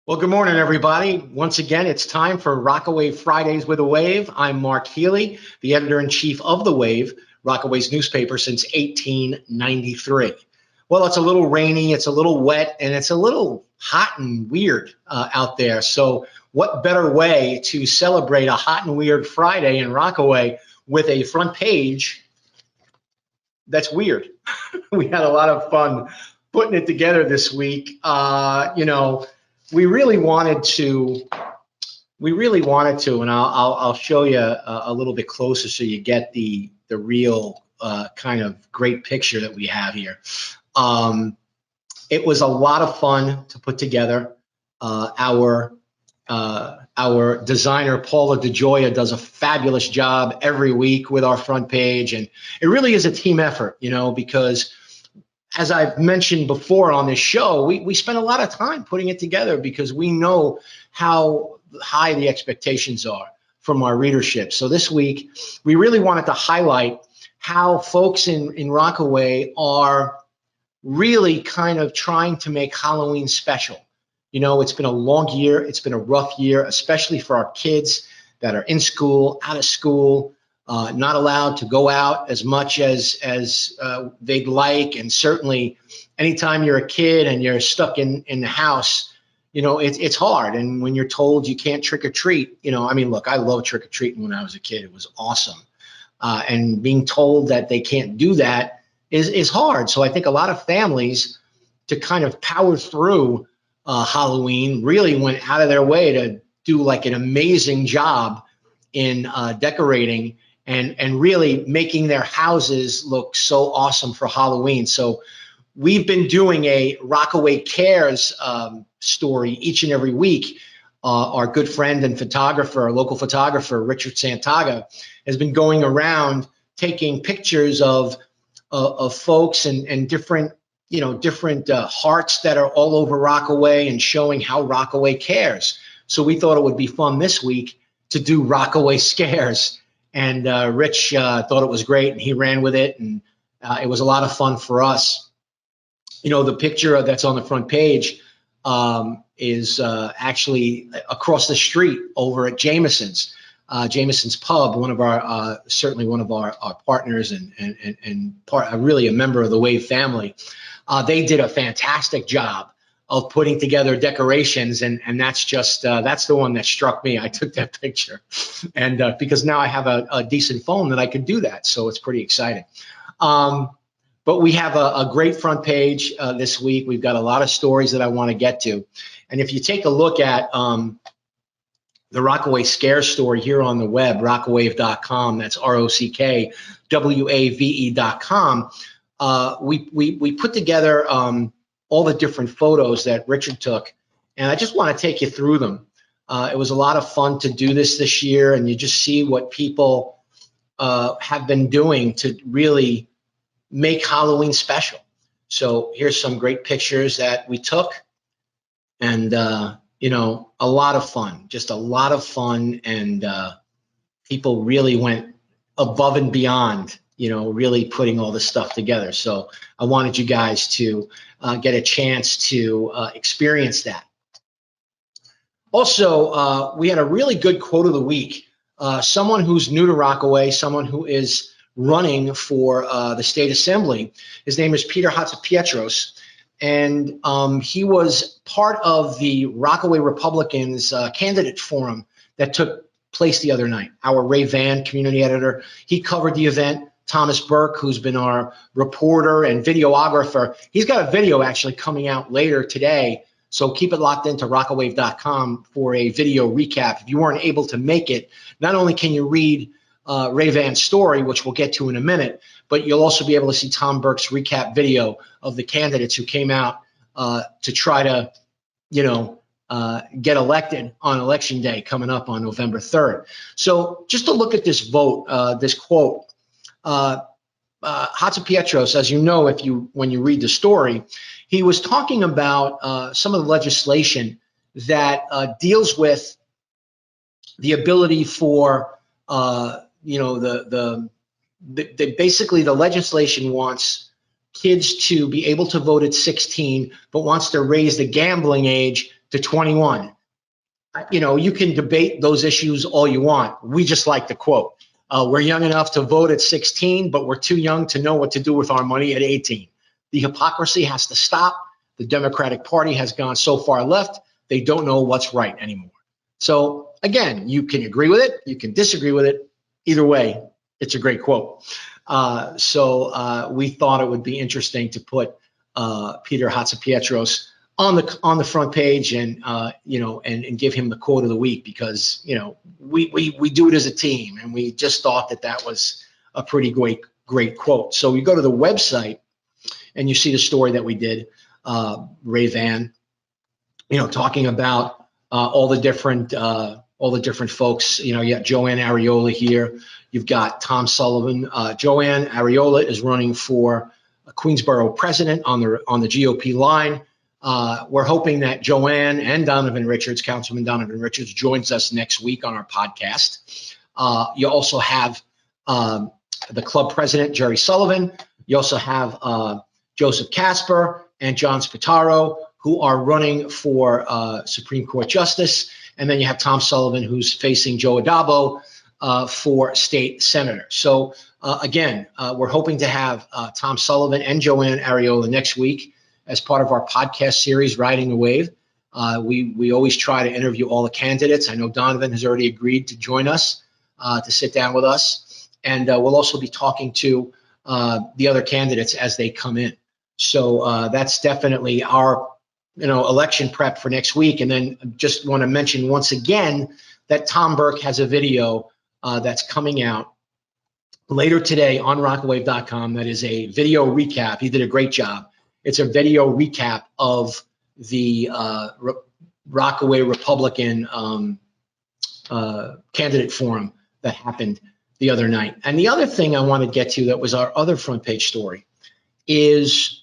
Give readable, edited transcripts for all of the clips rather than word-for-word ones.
Well, good morning, everybody. Once again, it's time for Rockaway Fridays with a Wave. I'm Mark Healey, the editor-in-chief of The Wave, Rockaway's newspaper since 1893. Well, it's a little rainy, it's a little wet, and it's a little hot and weird out there. So what better way to celebrate a hot and weird Friday in Rockaway with a front page that's weird. We had a lot of fun putting it together this week. We really wanted to, and I'll show you a little bit closer so you get the real kind of great picture that we have here. It was a lot of fun to put together. Our designer, Paula DeGioia, does a fabulous job every week with our front page, and it really is a team effort, because as I've mentioned before on this show, we spend a lot of time putting it together because we know how high the expectations are from our readership. So this week, we really wanted to highlight how folks in Rockaway are really kind of trying to make Halloween special. It's been a long year. It's been a rough year, especially for our kids that are in school, out of school, not allowed to go out as much as they'd like. And certainly anytime you're a kid and you're stuck in the house, it's hard. And when you're told you can't trick or treat, look, I love trick or treating when I was a kid. It was awesome. And being told that they can't do that is hard. So I think a lot of families, to kind of power through Halloween, really went out of their way to do like an amazing job in decorating and really making their houses look so awesome for Halloween. So we've been doing a Rockaway Cares story each and every week. Our good friend and photographer, local photographer, Richard Santaga, has been going around taking pictures of folks and different hearts that are all over Rockaway and showing how Rockaway cares. So we thought it would be fun this week to do Rockaway Scares. And Rich thought it was great, and he ran with it, and it was a lot of fun for us. The picture that's on the front page is actually across the street over at Jameson's Pub, one of our certainly one of our partners and really a member of the Wave family. They did a fantastic job of putting together decorations, and that's just that's the one that struck me. I took that picture, and because now I have a decent phone that I can do that, so it's pretty exciting. But we have a great front page this week. We've got a lot of stories that I want to get to, and if you take a look at the Rockaway Scares story here on the web, rockawave.com, that's ROCKWAVE.com, we put together all the different photos that Richard took, and I just want to take you through them. It was a lot of fun to do this year, and you just see what people have been doing to really make Halloween special. So here's some great pictures that we took, and a lot of fun, just a lot of fun, and people really went above and beyond, really putting all this stuff together. So I wanted you guys to get a chance to experience that. Also, we had a really good quote of the week. Someone who's new to Rockaway, someone who is running for the state assembly. His name is Peter Hatzipietros, and he was part of the Rockaway Republicans candidate forum that took place the other night. Our Ray Van, community editor, he covered the event. Thomas Burke, who's been our reporter and videographer, he's got a video actually coming out later today. So keep it locked into rockawave.com for a video recap. If you weren't able to make it, not only can you read Ray Van's story, which we'll get to in a minute, but you'll also be able to see Tom Burke's recap video of the candidates who came out to try to, get elected on Election Day coming up on November 3rd. So just to look at this vote, this quote, Hatzipietros, as you know, when you read the story, he was talking about some of the legislation that deals with the ability for basically the legislation wants kids to be able to vote at 16, but wants to raise the gambling age to 21. You can debate those issues all you want. We just like the quote. We're young enough to vote at 16, but we're too young to know what to do with our money at 18. The hypocrisy has to stop. The Democratic Party has gone so far left, they don't know what's right anymore. So again, you can agree with it, you can disagree with it. Either way, it's a great quote. So we thought it would be interesting to put Peter Hatzipietros on the front page and and give him the quote of the week, because we do it as a team, and we just thought that was a pretty great quote. So you go to the website and you see the story that we did, Ray Van, talking about all the different folks. You got Joanne Ariola here. You've got Tom Sullivan. Joanne Ariola is running for Queensborough president on the GOP line. We're hoping that Joanne and Councilman Donovan Richards, joins us next week on our podcast. You also have the club president, Jerry Sullivan. You also have Joseph Casper and John Spataro, who are running for Supreme Court Justice. And then you have Tom Sullivan, who's facing Joe Adabo for state senator. So again, we're hoping to have Tom Sullivan and Joanne Ariola next week as part of our podcast series, Riding the Wave. We always try to interview all the candidates. I know Donovan has already agreed to join us, to sit down with us. And we'll also be talking to the other candidates as they come in. So that's definitely our election prep for next week. And then just want to mention once again that Tom Burke has a video that's coming out later today on rockaway.com. That is a video recap. He did a great job. It's a video recap of the Rockaway Republican candidate forum that happened the other night. And the other thing I want to get to that was our other front page story is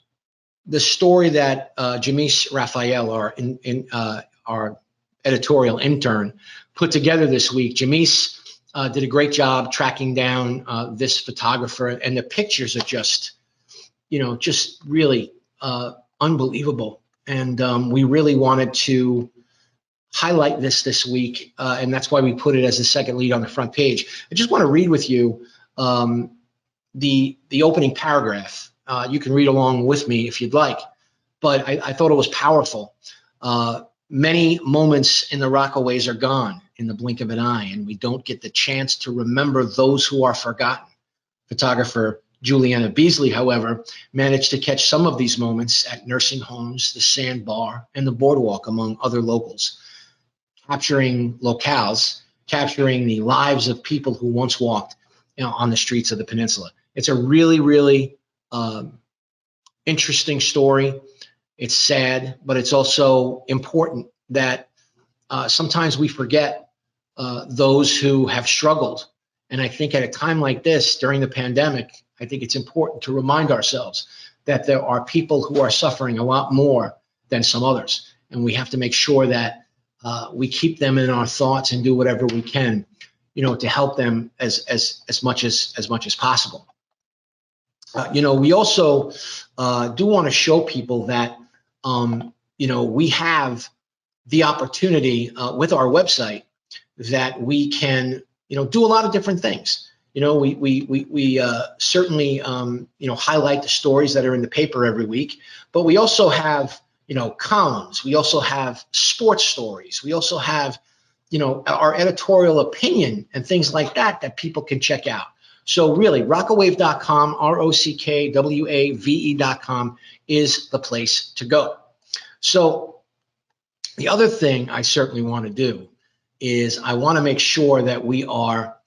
the story that Jamise Raphael, our editorial intern, put together this week. Jamise did a great job tracking down this photographer, and the pictures are just really unbelievable. And we really wanted to highlight this week, and that's why we put it as the second lead on the front page. I just want to read with you the opening paragraph. You can read along with me if you'd like, but I thought it was powerful. Many moments in the Rockaways are gone in the blink of an eye, and we don't get the chance to remember those who are forgotten. Photographer Juliana Beasley, however, managed to catch some of these moments at nursing homes, the Sandbar, and the Boardwalk, among other locals, capturing locales, capturing the lives of people who once walked on the streets of the peninsula. It's a really, really interesting story. It's sad, but it's also important that sometimes we forget those who have struggled. And I think at a time like this, during the pandemic, I think it's important to remind ourselves that there are people who are suffering a lot more than some others. And we have to make sure that we keep them in our thoughts and do whatever we can, to help them as much as possible. We also do want to show people that, we have the opportunity with our website that we can, do a lot of different things. We certainly, highlight the stories that are in the paper every week, but we also have, columns. We also have sports stories. We also have, our editorial opinion and things like that people can check out. So really, rockawave.com, ROCKWAVE.com is the place to go. So the other thing I certainly want to do is I want to make sure that we are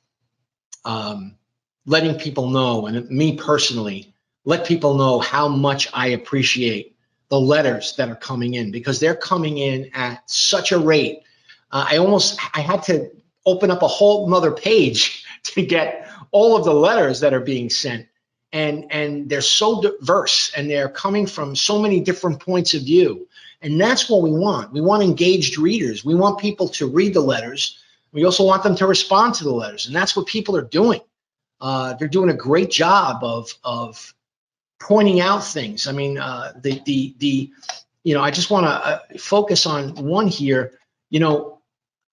letting people know, and me personally, let people know how much I appreciate the letters that are coming in, because they're coming in at such a rate. I had to open up a whole nother page to get all of the letters that are being sent. And they're so diverse, and they're coming from so many different points of view. And that's what we want. We want engaged readers. We want people to read the letters. We also want them to respond to the letters. And that's what people are doing. They're doing a great job of pointing out things. I mean, the I just want to focus on one here.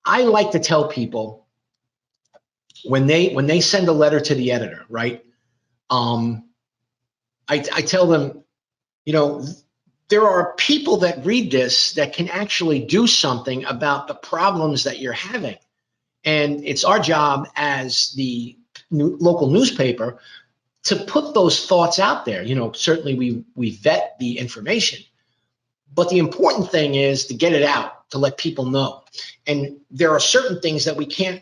I like to tell people when they send a letter to the editor, right? I tell them, there are people that read this that can actually do something about the problems that you're having. And it's our job as the local newspaper to put those thoughts out there. Certainly we vet the information, but the important thing is to get it out, to let people know. And there are certain things that we can't,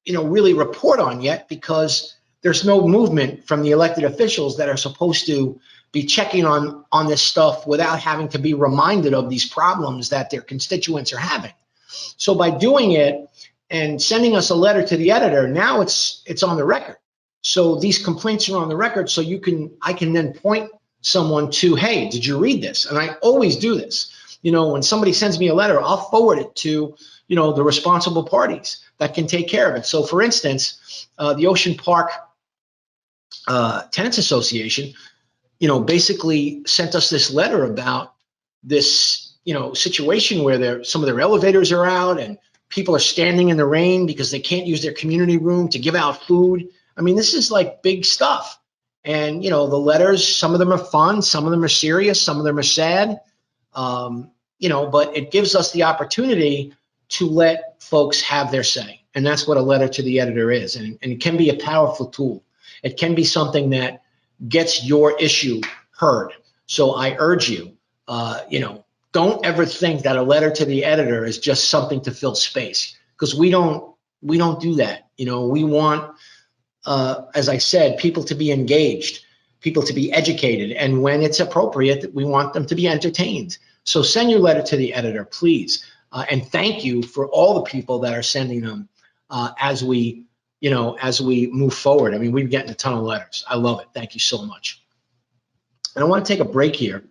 really report on yet because there's no movement from the elected officials that are supposed to be checking on this stuff without having to be reminded of these problems that their constituents are having. So by doing it and sending us a letter to the editor, now it's on the record. So these complaints are on the record. So I can then point someone to, hey, did you read this? And I always do this. When somebody sends me a letter, I'll forward it to, the responsible parties that can take care of it. So for instance, the Ocean Park Tenants Association, basically sent us this letter about this, situation where some of their elevators are out and people are standing in the rain because they can't use their community room to give out food. I mean, this is like big stuff. And, the letters, some of them are fun, some of them are serious, some of them are sad, but it gives us the opportunity to let folks have their say. And that's what a letter to the editor is. And it can be a powerful tool. It can be something that gets your issue heard. So I urge you, don't ever think that a letter to the editor is just something to fill space, because we don't do that. We want, as I said, people to be engaged, people to be educated, and when it's appropriate, we want them to be entertained. So send your letter to the editor, please, and thank you for all the people that are sending them as we move forward. I mean, we're getting a ton of letters. I love it. Thank you so much. And I want to take a break here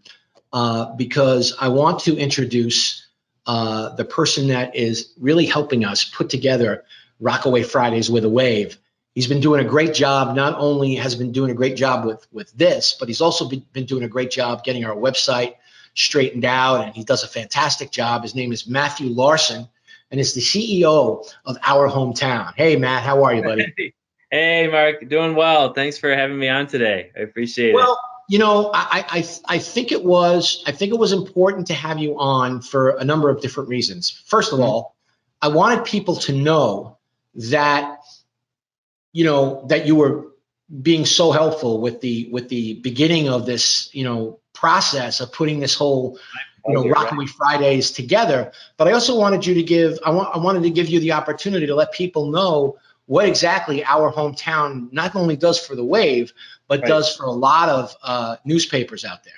because I want to introduce the person that is really helping us put together Rockaway Fridays with a Wave. He's been doing a great job. Not only has been doing a great job with this, but he's also been doing a great job getting our website straightened out, and he does a fantastic job. His name is Matthew Larson, and is the CEO of Our Hometown. Hey, Matt, how are you, buddy? Hey, Mark, doing well. Thanks for having me on today. I appreciate it. Well, I think it was important to have you on for a number of different reasons. First of all, I wanted people to know that that you were being so helpful with the beginning of this process of putting this whole Rockaway Fridays together. But I also wanted you to I wanted to give you the opportunity to let people know what exactly Our Hometown not only does for the Wave, but does for a lot of newspapers out there.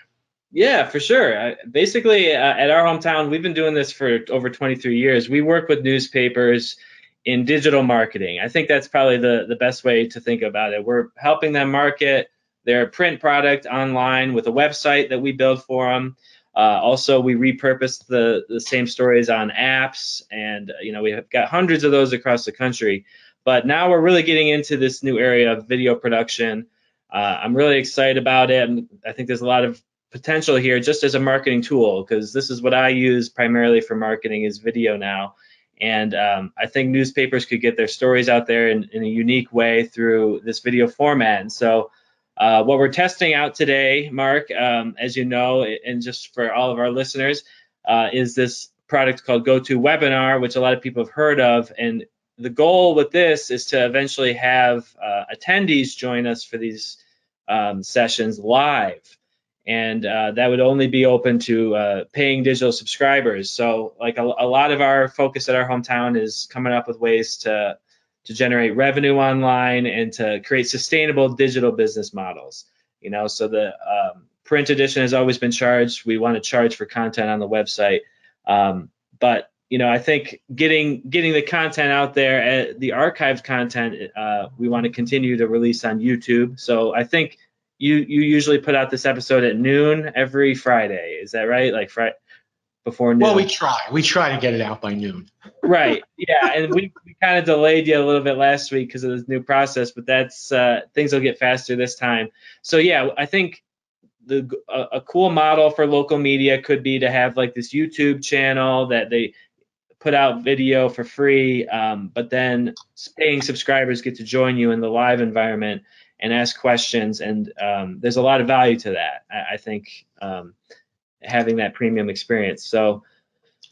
Yeah, for sure. Basically, at Our Hometown, we've been doing this for over 23 years. We work with newspapers in digital marketing. I think that's probably the best way to think about it. We're helping them market their print product online with a website that we build for them. Also, we repurpose the same stories on apps, and we have got hundreds of those across the country. But now we're really getting into this new area of video production. I'm really excited about it. I think there's a lot of potential here just as a marketing tool, because this is what I use primarily for marketing is video now. And I think newspapers could get their stories out there in a unique way through this video format. And so what we're testing out today, Mark, as you know, and just for all of our listeners, is this product called GoToWebinar, which a lot of people have heard of. And the goal with this is to eventually have attendees join us for these sessions live. And that would only be open to paying digital subscribers. So like a lot of our focus at Our Hometown is coming up with ways to generate revenue online and to create sustainable digital business models. So the print edition has always been charged. We want to charge for content on the website. But I think getting the content out there, the archived content, we want to continue to release on YouTube. So I think you usually put out this episode at noon every Friday. Is that right? Like before noon? Well, we try to get it out by noon. Right. Yeah. And we kind of delayed you a little bit last week because of this new process, but that's things will get faster this time. So yeah, I think a cool model for local media could be to have like this YouTube channel that they put out video for free, but then paying subscribers get to join you in the live environment and ask questions. And there's a lot of value to that, I think, having that premium experience. So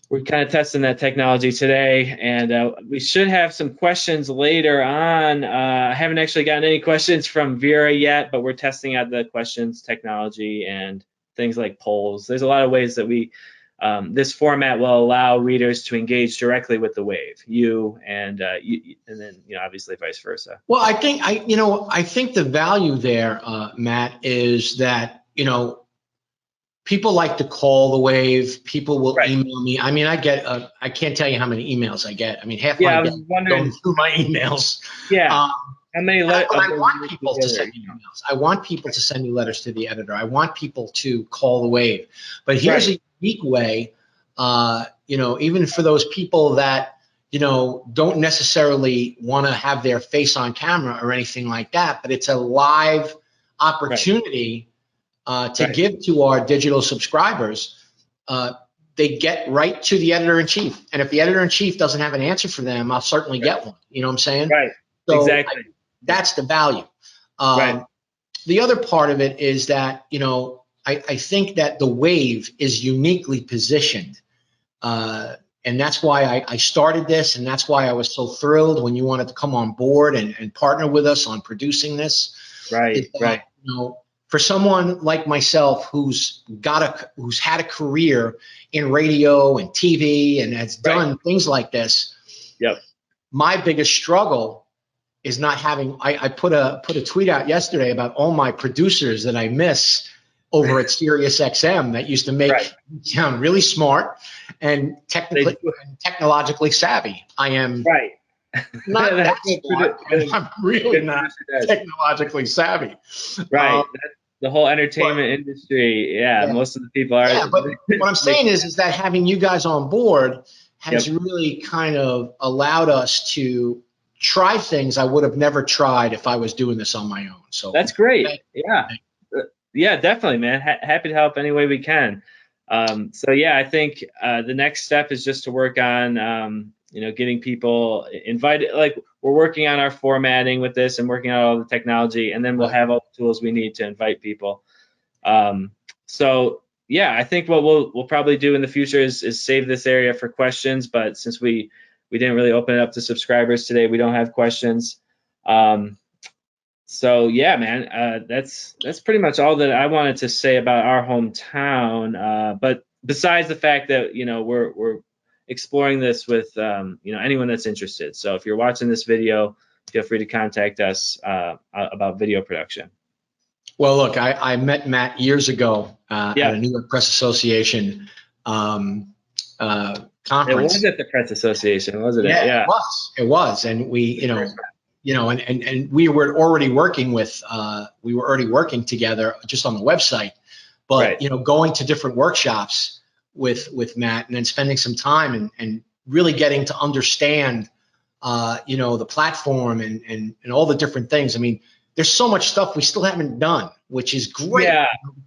we're kind of testing that technology today, and we should have some questions later on. I haven't actually gotten any questions from Vera yet, but we're testing out the questions technology and things like polls. There's a lot of ways that this format will allow readers to engage directly with the wave, and then obviously vice versa. Well, I think the value there, Matt, is that people like to call the wave. People will email me. I mean, I can't tell you how many emails I get. I mean, half my day going through my emails. Yeah. How many letters? I want people to send me emails. I want people to send me letters to the editor. I want people to call the wave. But here's a unique way, even for those people that, don't necessarily want to have their face on camera or anything like that, but it's a live opportunity to give to our digital subscribers. They get right to the editor-in-chief. And if the editor-in-chief doesn't have an answer for them, I'll certainly get one. You know what I'm saying? Right. So exactly. That's the value. The other part of it is that, I think that the wave is uniquely positioned. And that's why I started this, and that's why I was so thrilled when you wanted to come on board and partner with us on producing this. Right. For someone like myself who's had a career in radio and TV and has done things like this, my biggest struggle is not having. I put a tweet out yesterday about all my producers that I miss over at Sirius XM that used to make me sound really smart and technologically savvy. I am not that smart, and I'm really not technologically savvy. The whole entertainment industry, most of the people are. Yeah, but what I'm saying is that having you guys on board has really kind of allowed us to try things I would have never tried if I was doing this on my own. So that's great. Yeah, definitely, man. Happy to help any way we can. I think the next step is just to work on, getting people invited. Like, we're working on our formatting with this and working on all the technology, and then we'll have all the tools we need to invite people. I think what we'll probably do in the future is save this area for questions. But since we didn't really open it up to subscribers today, we don't have questions. Man, that's pretty much all that I wanted to say about our hometown. But besides the fact that we're exploring this with anyone that's interested. So if you're watching this video, feel free to contact us about video production. Well, look, I met Matt years ago at a New York Press Association conference. It was at the Press Association, wasn't it? Yeah, it was, and we, and we were already working together just on the website, but going to different workshops with Matt and then spending some time and really getting to understand the platform and all the different things. I mean, there's so much stuff we still haven't done, which is great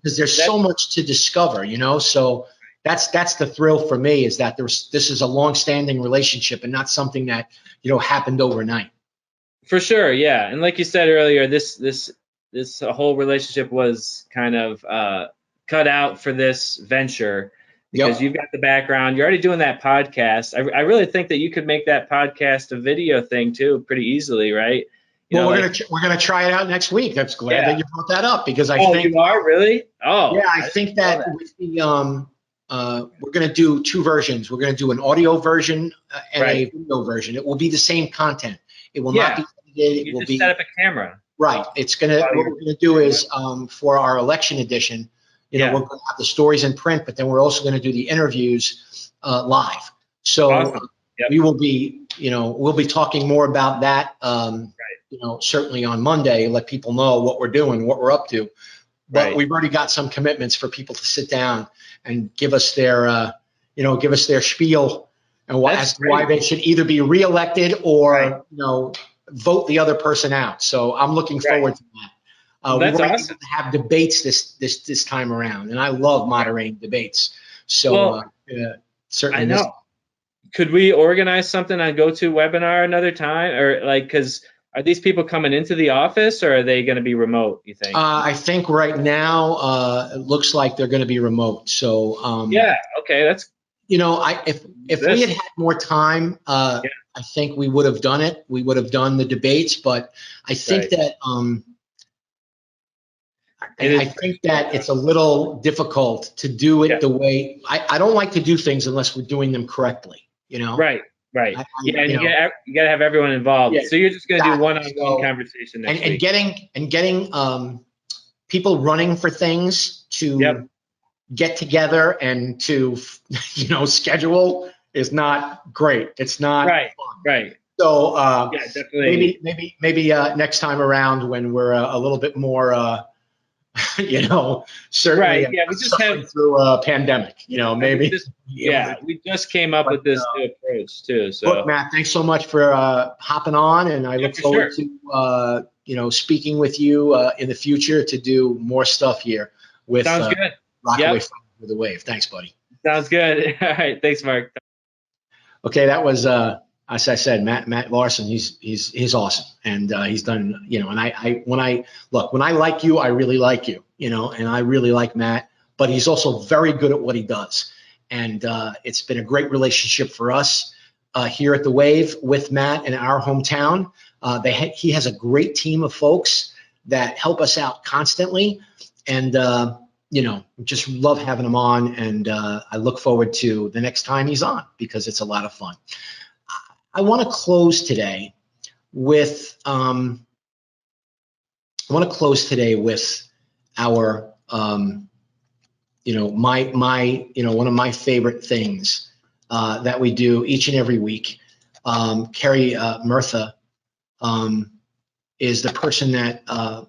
because there's so much to discover, so that's the thrill for me, is that this is a long-standing relationship and not something that happened overnight. For sure, yeah. And like you said earlier, this whole relationship was kind of cut out for this venture because you've got the background. You're already doing that podcast. I really think that you could make that podcast a video thing too, pretty easily, right? We're gonna try it out next week. I'm glad that you brought that up because I think you are really. I think that with the we're going to do two versions. We're going to do an audio version and a video version. It will be the same content. It will not be edited. You just set up a camera. Right. It's going to. What we're going to do is for our election edition, we're going to have the stories in print, but then we're also going to do the interviews live. So we will be, we'll be talking more about that. Certainly on Monday, let people know what we're doing, what we're up to. But we've already got some commitments for people to sit down and give us their, spiel and why they should either be reelected or, vote the other person out. So I'm looking forward to We That's weren't awesome. able to have debates this time around, and I love moderating debates. So Well, certainly I know. Could we organize something on GoToWebinar another time, or like, because are these people coming into the office, or are they going to be remote, you think? I think right now it looks like they're going to be remote. So Yeah. Okay. That's if we had had more time, yeah. I think we would have done it. We would have done the debates, but I think Right. that I think that it's a little difficult to do it the way I don't like to do things unless we're doing them correctly. Right. Right. Yeah, and you know, you got to have everyone involved. yeah, So you're just going to do exactly. one-on-one conversation next And week. getting people running for things to get together and to schedule is not great. It's not Right. fun. Right. So Yeah, definitely. maybe next time around when we're a little bit more certainly Right. Yeah, we just suffering have. through a pandemic, maybe. We just came up with this new approach too. So look, Matt, thanks so much for hopping on, and I look for forward sure. to speaking with you in the future to do more stuff here with Sounds good. Rockaway Fridays with the Wave. Thanks, buddy. Sounds good. All right. Thanks, Mark. Okay, that was as I said, Matt Larson. He's awesome, and he's done. And when I like you, I really like you. And I really like Matt, but he's also very good at what he does, and it's been a great relationship for us here at the Wave with Matt in our hometown. He has a great team of folks that help us out constantly, and just love having him on, and I look forward to the next time he's on because it's a lot of fun. I want to close today with our one of my favorite things that we do each and every week. Carrie Murtha is the person that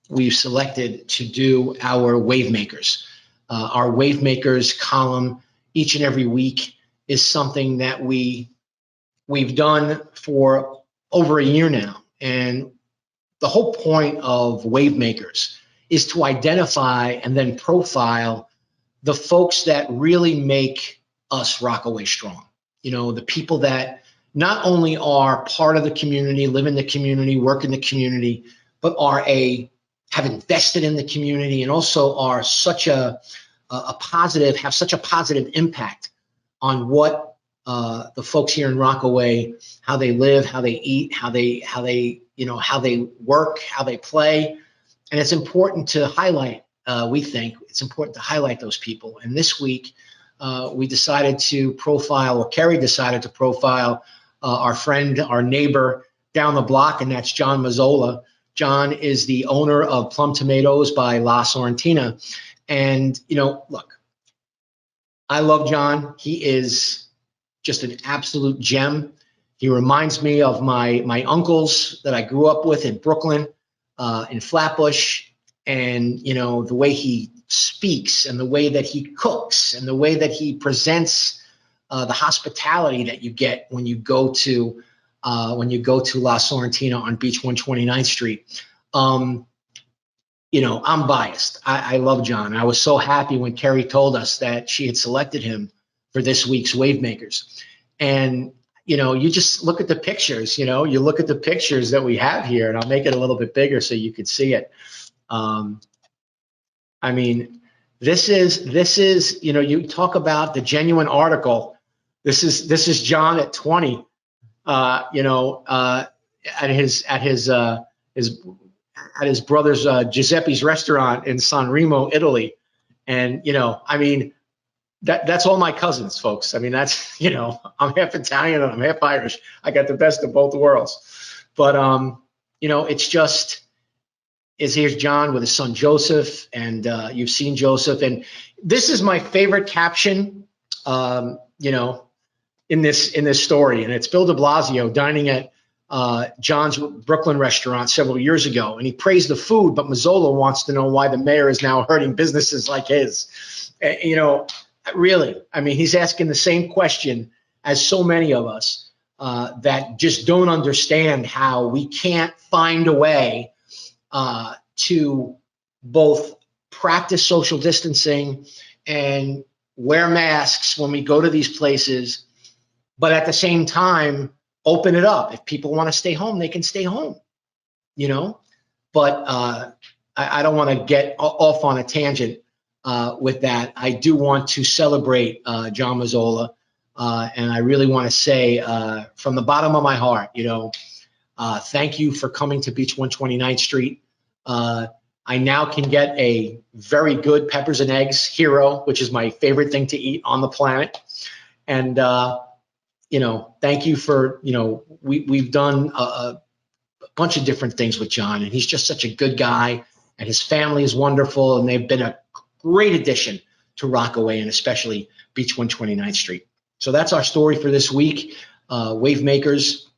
we've selected to do our Wave Makers. Our Wave Makers column each and every week is something that we've done for over a year now. And the whole point of Wave Makers is to identify and then profile the folks that really make us Rockaway strong. The people that not only are part of the community, live in the community, work in the community, but have invested in the community and also are have such a positive impact on what the folks here in Rockaway, how they live, how they eat, how they work, how they play. And it's important to highlight, we think it's important to highlight those people. And this week, Carrie decided to profile our friend, our neighbor down the block, and that's John Mazzola. John is the owner of Plum Tomatoes by La Sorrentina. And, look, I love John. He is just an absolute gem. He reminds me of my uncles that I grew up with in Brooklyn, in Flatbush, and the way he speaks and the way that he cooks and the way that he presents the hospitality that you get when you go to La Sorrentina on Beach 129th Street. I'm biased. I love John. I was so happy when Carrie told us that she had selected him for this week's Wave Makers. And, you just look at the pictures, you look at the pictures that we have here, and I'll make it a little bit bigger so you could see it. This is, you talk about the genuine article. This is John at 20, at his brother's Giuseppe's restaurant in San Remo, Italy. And, that's all my cousins, folks. That's, I'm half Italian and I'm half Irish. I got the best of both worlds. But, here's John with his son Joseph, and you've seen Joseph. And this is my favorite caption, in this story. And it's Bill de Blasio dining at John's Brooklyn restaurant several years ago. And he praised the food, but Mazzola wants to know why the mayor is now hurting businesses like his. Really, he's asking the same question as so many of us that just don't understand how we can't find a way to both practice social distancing and wear masks when we go to these places, but at the same time, open it up. If people want to stay home, they can stay home, you know? But I don't want to get off on a tangent with that. I do want to celebrate John Mazzola, and I really want to say from the bottom of my heart, thank you for coming to Beach 129th Street. I now can get a very good peppers and eggs hero, which is my favorite thing to eat on the planet. And, thank you for, we've done a bunch of different things with John, and he's just such a good guy, and his family is wonderful, and they've been a great addition to Rockaway, and especially Beach 129th Street. So that's our story for this week. Wave Makers,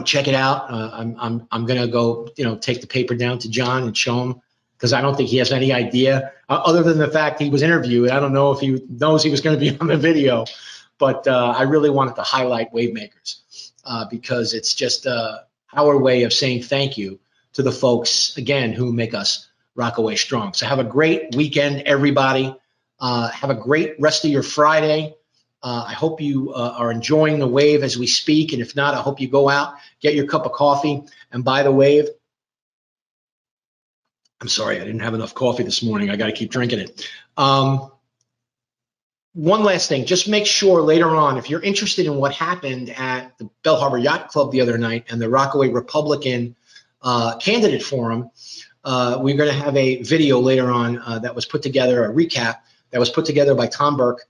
check it out. I'm gonna go, take the paper down to John and show him, because I don't think he has any idea other than the fact he was interviewed. I don't know if he knows he was going to be on the video, but I really wanted to highlight Wave Makers because it's just our way of saying thank you to the folks, again, who make us Rockaway strong. So have a great weekend, everybody. Have a great rest of your Friday. I hope you are enjoying the wave as we speak. And if not, I hope you go out, get your cup of coffee, and buy the wave. I'm sorry, I didn't have enough coffee this morning. I got to keep drinking it. One last thing, just make sure later on, if you're interested in what happened at the Bell Harbor Yacht Club the other night and the Rockaway Republican Candidate Forum, we're going to have a video later on that was put together, a recap that was put together by Tom Burke.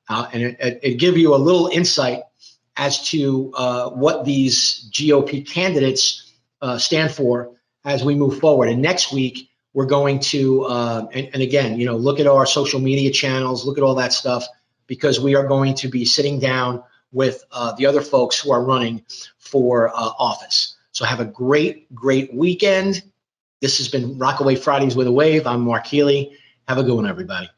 And it give you a little insight as to what these GOP candidates stand for as we move forward. And next week, we're going to, and again, look at our social media channels, look at all that stuff, because we are going to be sitting down with the other folks who are running for office. So have a great, great weekend. This has been Rockaway Fridays with a Wave. I'm Mark Healey. Have a good one, everybody.